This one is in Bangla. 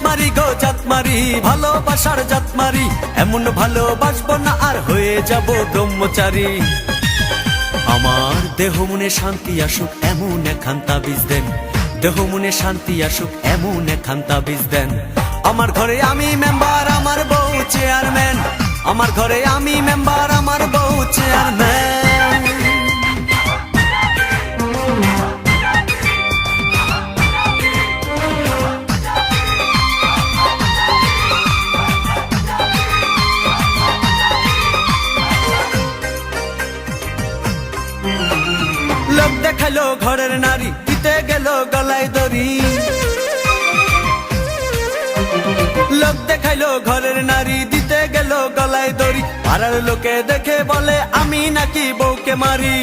মারি গো জাত মারি, ভালোবাসার জাত মারি, এমন ভালোবাসবো না আর হয়ে যাব ব্রহ্মচারী। আমার দেহ মনে শান্তি আসুক এমন একখান তাবিজ দেন, দেহ মনে শান্তি আসুক এমন একখান তাবিজ দেন। আমার ঘরে আমি মেম্বার, আমার বউ চেয়ারম্যান, আমার ঘরে আমি মেম্বার, আমার বউ চেয়ারম্যান। লোক দেখালো ঘরের নারী, দিতে গেল গলায় দড়ি। লোক দেখাইলো ঘরের নারী, দিতে গেল গলায় দড়ি। পাড়ার লোকে দেখে বলে আমি নাকি বউকে মারি।